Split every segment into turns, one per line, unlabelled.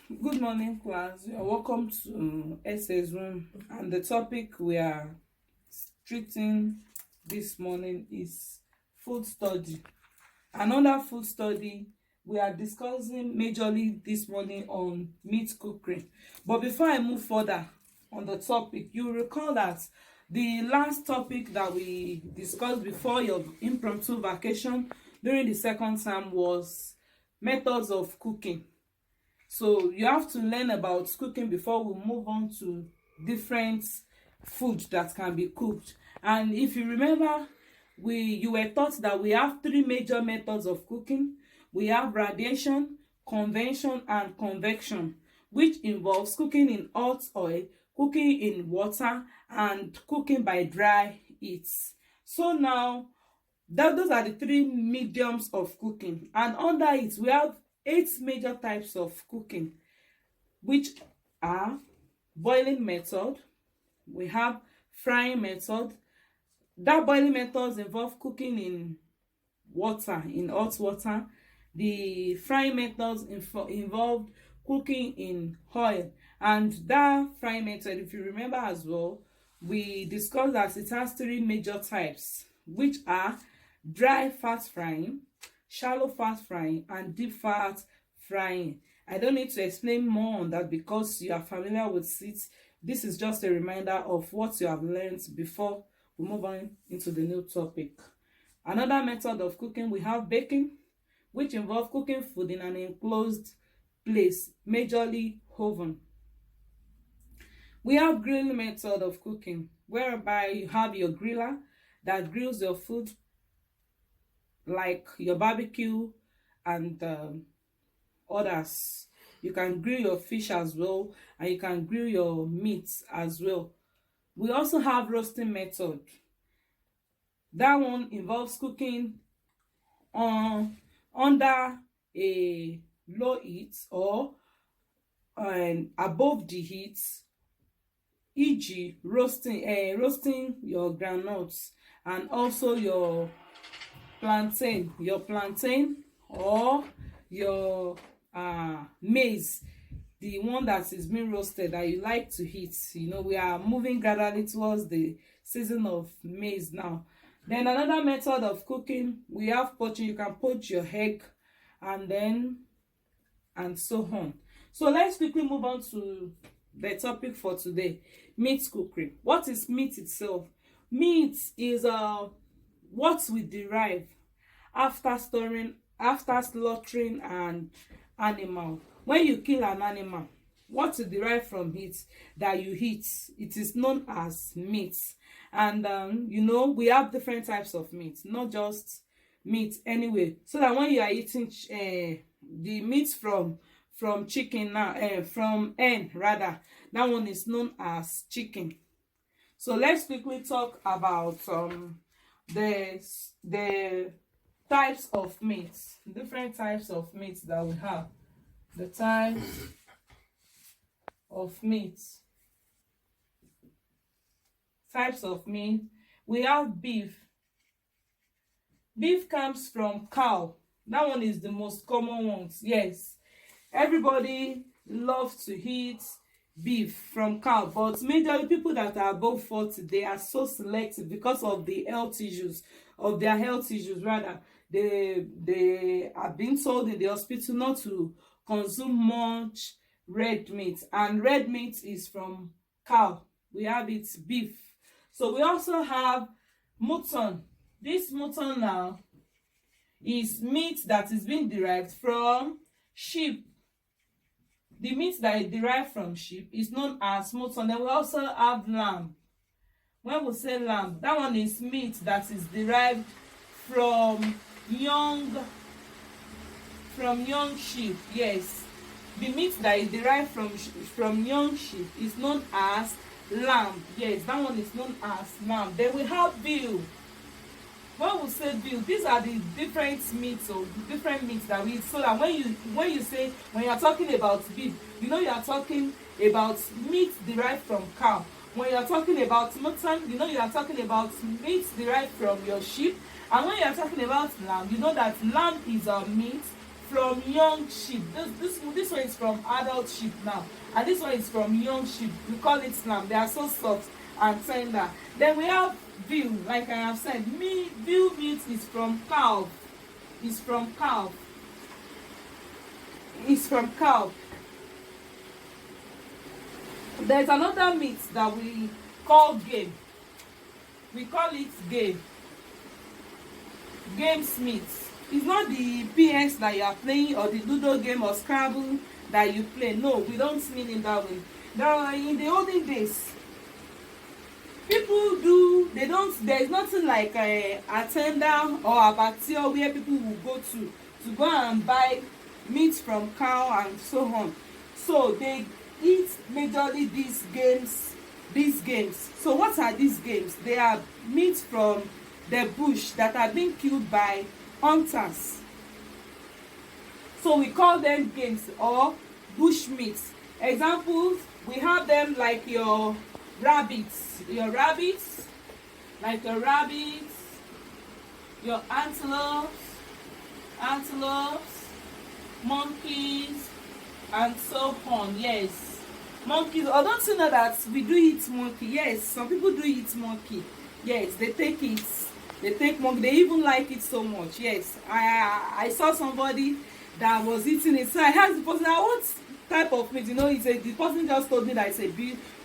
Good morning, class. You are welcome to SS Room, and the topic we are treating this morning is food study. Another food study we are discussing majorly this morning on meat cookery. But before I move further on the topic, you recall that the last topic that we discussed before your impromptu vacation during the second term was methods of cooking. So you have to learn about cooking before we move on to different food that can be cooked. And if you remember, you were taught that we have three major methods of cooking. We have radiation, convection, and convection, which involves cooking in hot oil, cooking in water, and cooking by dry heats. So now those are the three mediums of cooking, and under it we have 8 major types of cooking, which are boiling method, we have frying method. That boiling methods involve cooking in water, in hot water. The frying methods involve cooking in oil. And that frying method, if you remember as well, we discussed that it has 3 major types, which are dry fat frying, shallow fat frying, and deep fat frying. I don't need to explain more on that because you are familiar with it. This is just a reminder of what you have learned before we move on into the new topic. Another method of cooking, we have baking, which involves cooking food in an enclosed place, majorly oven. We have grilling method of cooking, whereby you have your griller that grills your food, like your barbecue and others. You can grill your fish as well, and you can grill your meat as well. We also have roasting method. That one involves cooking under a low heat or above the heat, e.g. roasting your groundnuts and also your plantain or your maize, the one that is being roasted that you like to eat. We are moving gradually towards the season of maize now. Then another method of cooking, we have poaching. You can poach your egg and so on. So let's quickly move on to the topic for today: meat cookery. What is meat itself? Meat is what we derive after slaughtering an animal. When you kill an animal, what you derive from it that you eat, it is known as meat. And we have different types of meat, not just meat anyway, so that when you are eating the meat from chicken now, from hen rather, that one is known as chicken. So let's quickly talk about the types of meat, different types of meat that we have. The types of meat. Types of meat. We have beef. Beef comes from cow. That one is the most common one. Yes, everybody loves to eat beef from cow, but majorly people that are above 40, they are so selective because of their health issues rather. They are being told in the hospital not to consume much red meat, and red meat is from cow. We have it beef. So we also have mutton. This mutton now is meat that is being derived from sheep. The meat that is derived from sheep is known as mutton. Then we also have lamb. When we say lamb, that one is meat that is derived from young sheep. Yes, the meat that is derived from young sheep is known as lamb. Yes, that one is known as lamb. Then we have veal. When we say veal, these are the different meats or the different meats that we eat. So that when you are talking about beef, you are talking about meat derived from cow. When you are talking about mutton, you are talking about meat derived from your sheep. And when you are talking about lamb, you know that lamb is a meat from young sheep. This one is from adult sheep now, and this one is from young sheep. We call it lamb. They are so soft and tender. Then we have veal, like I have said. Veal meat is from cow. It's from cow. It's from cow. There's another meat that we call game. We call it game. Games meat. It's not the PS that you are playing or the Ludo game or Scrabble that you play. No, we don't mean in that way. Now, in the olden days, people do, they don't, there's nothing like a tender or a bacteria where people will go to go and buy meat from cow and so on. So they eat majorly these games. So what are these games? They are meat from the bush that are being killed by hunters. So we call them games or bush meat. Examples, we have them like your rabbits, your antelopes, monkeys, and so on. Yes, monkeys. Oh, don't you know that we do eat monkey? Yes, some people do eat monkey. Yes, they take it. They take monkey. They even like it so much. Yes, I saw somebody that was eating it. So I asked the person, what type of meat? You know, the person just told me that it's a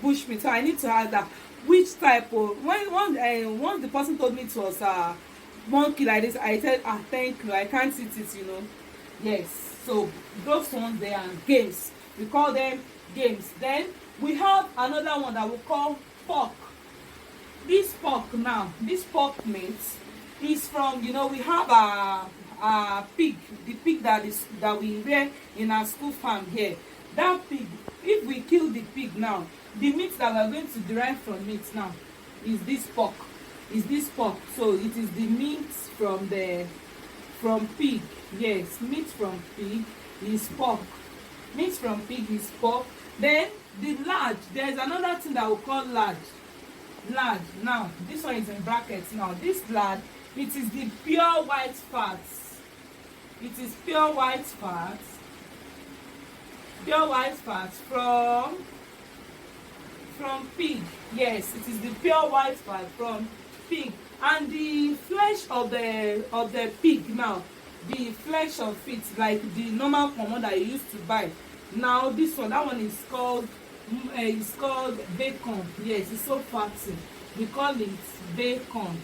bush meat. So I need to ask that which type of. Once the person told me it was monkey like this, I said, thank you, I can't eat it. You know. Yes. So those ones, they are games. We call them games. Then we have another one that we call pork. This pork meat is from, you know, we have a pig, the pig that we rear in our school farm here. That pig, if we kill the pig now, the meat that we are going to derive from it now is this pork. So it is the meat from pig. Yes, meat from pig is pork. Meat from pig is pork. Then the lard, there is another thing that we call lard. Now this one is in brackets. Now this lard, it is the pure white fats. It is pure white fats from pig. Yes, it is the pure white fat from pig. And the flesh of the pig now, the flesh of it, like the normal common that you used to buy. Now this one, that one is called bacon. Yes, it's so fatty. We call it bacon.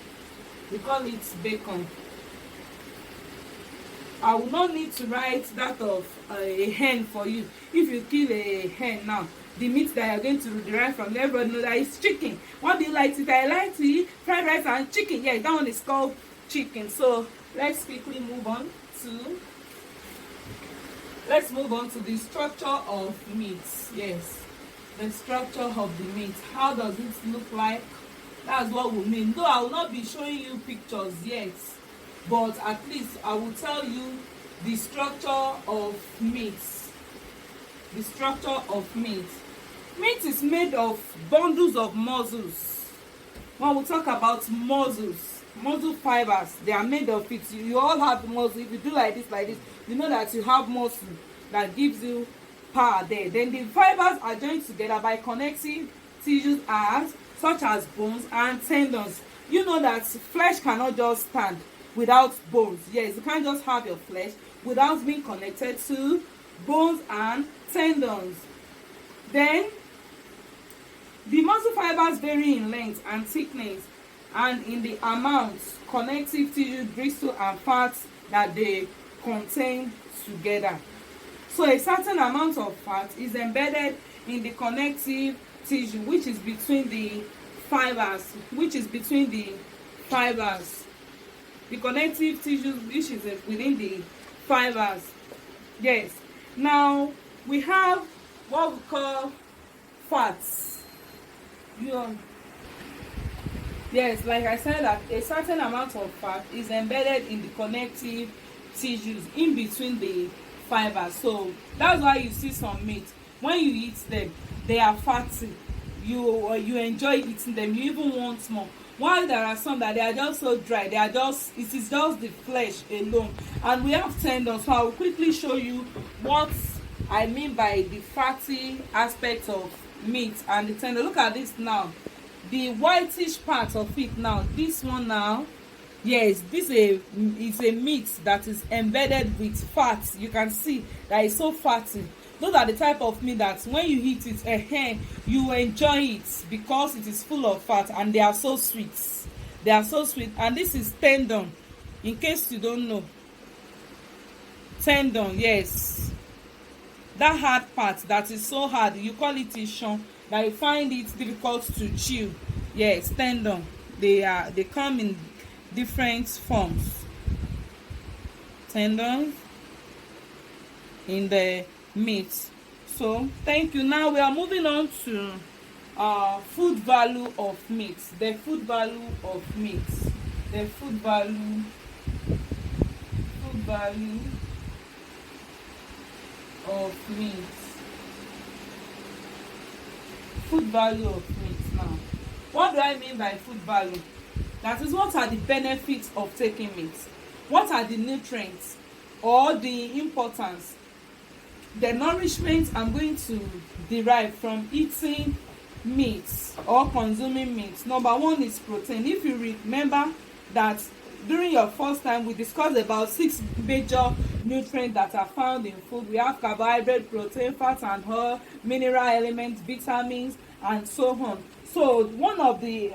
I will not need to write that of a hen for you. If you kill a hen now, the meat that you're going to derive from, everybody know that it's chicken. What do you like to eat? I like to eat fried rice and chicken. Yeah, that one is called chicken. So let's quickly move on to the structure of meat. Yes, the structure of the meat. How does it look like? That's what we mean. Though I will not be showing you pictures yet, but at least I will tell you the structure of meat. The structure of meat. Meat is made of bundles of muscles. When we talk about muscle fibers, they are made of it. You all have muscle. If you do like this, you know that you have muscle that gives you power there. Then the fibers are joined together by connective tissues such as bones and tendons. You know that flesh cannot just stand without bones. Yes, you can't just have your flesh without being connected to bones and tendons. Then the muscle fibers vary in length and thickness and in the amount connective tissue, bristle and fats that they contain together. So a certain amount of fat is embedded in the connective tissue, which is between the fibers. The connective tissue which is within the fibers. Yes. Now we have what we call fats. Yes, like I said, that a certain amount of fat is embedded in the connective tissues in between the fibers. So that's why you see some meat, when you eat them, they are fatty. You enjoy eating them, you even want more. while there are some that they are just so dry, they are just, it is just the flesh alone. And we have tendons, so I will quickly show you what I mean by the fatty aspect of meat and the tendon. Look at this now, the whitish part of it now, this one now, yes, this is a meat that is embedded with fat. You can see that it's so fatty. Those are the type of meat that when you eat it, you enjoy it because it is full of fat and they are so sweet. They are so sweet. And this is tendon, in case you don't know. Tendon, yes, that hard part that is so hard, you call it ishon, that you find it difficult to chew. Yes, tendon, they come in different forms. Tendons in the meat. So thank you. Now we are moving on to food value of meat. The food value of meat. The food value of meat. Food value of meat. Now, what do I mean by food value? That is, what are the benefits of taking meat? What are the nutrients or the importance, the nourishment I'm going to derive from eating meat or consuming meat? Number one is protein. If you remember that during your first time we discussed about 6 major nutrients that are found in food. We have carbohydrate, protein, fat and oil, mineral elements, vitamins and so on. So one of the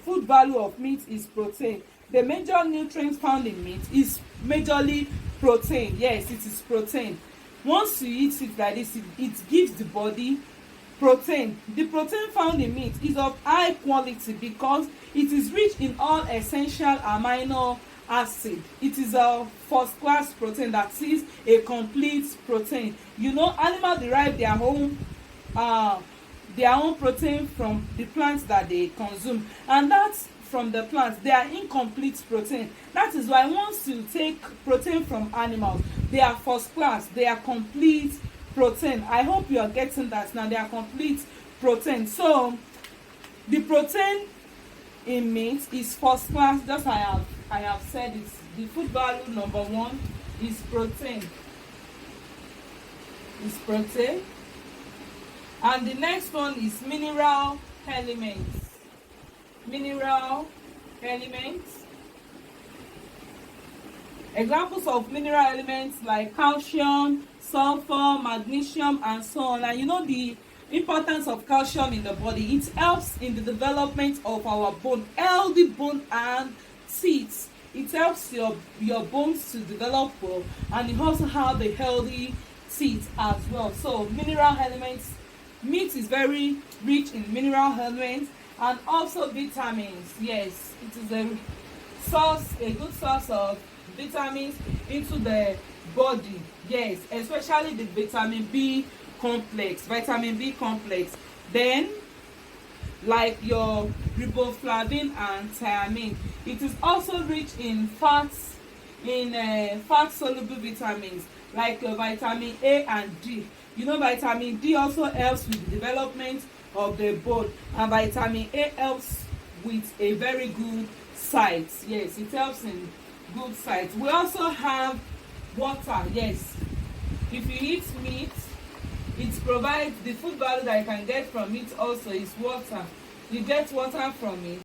food value of meat is protein. The major nutrients found in meat is majorly protein. Yes, it is protein. Once you eat it like this, it gives the body protein. The protein found in meat is of high quality because it is rich in all essential amino acid. It is a first class protein, that is a complete protein. You know, animals derive their own protein from the plants that they consume, and that's from the plants. They are incomplete protein. That is why once you take protein from animals, they are first class, they are complete protein. I hope you are getting that now. They are complete protein. So the protein in meat is first class. Just I have said it. The food value number one is protein. And the next one is mineral elements. Examples of mineral elements like calcium, sulfur, magnesium and so on. And you know the importance of calcium in the body. It helps in the development of our bone, healthy bone and teeth. It helps your bones to develop well, and you also have the healthy teeth as well. So mineral elements, meat is very rich in mineral elements and also vitamins. Yes, it is a good source of vitamins into the body. Yes, especially the vitamin B complex. Then like your riboflavin and thiamine. It is also rich in fats, fat soluble vitamins like vitamin A and D. You know, vitamin D also helps with the development of the bone, and vitamin A helps with a very good sight. Yes, it helps in good sight. We also have water. Yes, if you eat meat, it provides the food value that you can get from it also is water. You get water from it.